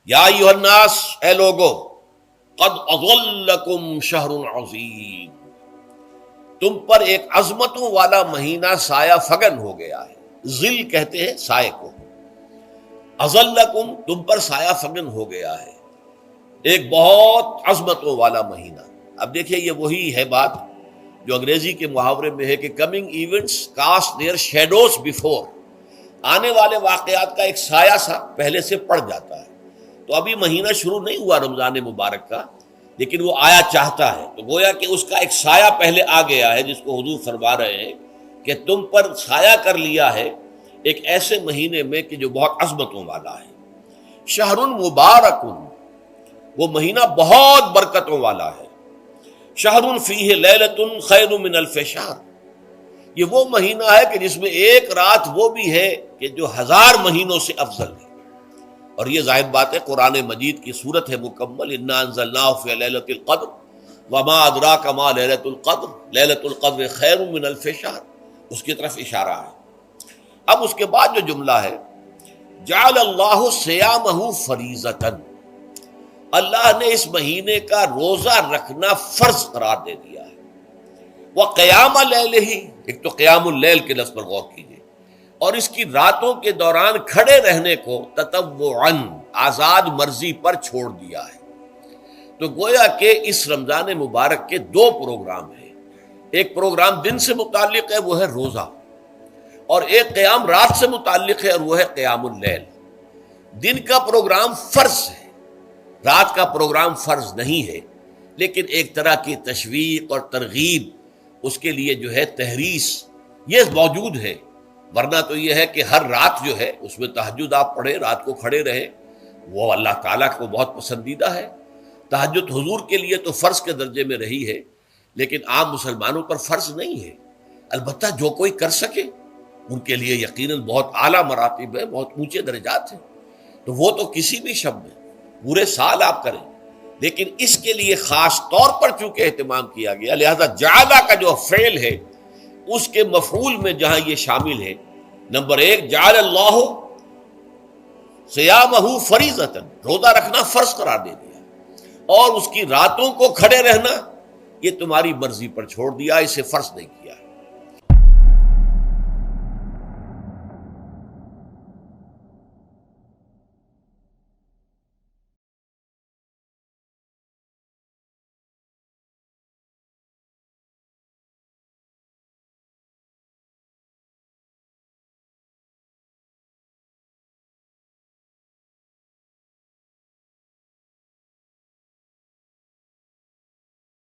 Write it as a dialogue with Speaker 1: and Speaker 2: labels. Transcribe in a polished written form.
Speaker 1: یا ایھا الناس، اے لوگو، قد اضلکم شہر عظیم، تم پر ایک عظمتوں والا مہینہ سایہ فگن ہو گیا ہے۔ ظل کہتے ہیں سائے کو، اضلکم تم پر سایہ فگن ہو گیا ہے، ایک بہت عظمتوں والا مہینہ۔ اب دیکھیے یہ وہی ہے بات جو انگریزی کے محاورے میں ہے کہ coming events cast their shadows before, آنے والے واقعات کا ایک سایہ سا پہلے سے پڑ جاتا ہے۔ تو ابھی مہینہ شروع نہیں ہوا رمضان مبارک کا، لیکن وہ آیا چاہتا ہے، تو گویا کہ اس کا ایک سایہ پہلے آ گیا ہے، جس کو حضور فرما رہے ہیں کہ تم پر سایہ کر لیا ہے ایک ایسے مہینے میں کہ جو بہت عظمتوں والا ہے۔ شہر مبارک، وہ مہینہ بہت برکتوں والا ہے۔ شہر فیہ لیلۃ خیر من الف شہر، یہ وہ مہینہ ہے کہ جس میں ایک رات وہ بھی ہے کہ جو 1000 مہینوں سے افضل ہے۔ اور یہ ظاہر بات ہے قرآن مجید کی صورت ہے مکمل، انا انزلناہ فی لیلۃ القدر وما ادراک ما لیلۃ القدر لیلۃ القدر خیر من الف شہر، اس کی طرف اشارہ ہے۔ اب اس کے بعد جو جملہ ہے، جعل اللہ صیامہ فریضۃ، اللہ نے اس مہینے کا روزہ رکھنا فرض قرار دے دیا ہے۔ وقیام لیلہ، ایک تو قیام اللیل کے لفظ پر غور کیجیے، اور اس کی راتوں کے دوران کھڑے رہنے کو تطوعاً، آزاد مرضی پر چھوڑ دیا ہے۔ تو گویا کہ اس رمضان مبارک کے 2 پروگرام ہیں، ایک پروگرام دن سے متعلق ہے وہ ہے روزہ، اور ایک قیام رات سے متعلق ہے اور وہ ہے قیام اللیل۔ دن کا پروگرام فرض ہے، رات کا پروگرام فرض نہیں ہے، لیکن ایک طرح کی تشویق اور ترغیب، اس کے لیے جو ہے تحریص، یہ موجود ہے۔ ورنہ تو یہ ہے کہ ہر رات جو ہے اس میں تہجد آپ پڑھیں، رات کو کھڑے رہیں، وہ اللہ تعالیٰ کو بہت پسندیدہ ہے۔ تہجد حضور کے لیے تو فرض کے درجے میں رہی ہے، لیکن عام مسلمانوں پر فرض نہیں ہے۔ البتہ جو کوئی کر سکے ان کے لیے یقیناً بہت اعلیٰ مراتب ہے، بہت اونچے درجات ہیں، تو وہ تو کسی بھی شب میں پورے سال آپ کریں، لیکن اس کے لیے خاص طور پر چونکہ اہتمام کیا گیا، لہذا جعلہ کا جو فعل ہے اس کے مفعول میں جہاں یہ شامل ہے، نمبر 1 جعل اللہ صیامہ فریضۃ، روزہ رکھنا فرض قرار دے دیا، اور اس کی راتوں کو کھڑے رہنا یہ تمہاری مرضی پر چھوڑ دیا، اسے فرض نہیں کیا ہے۔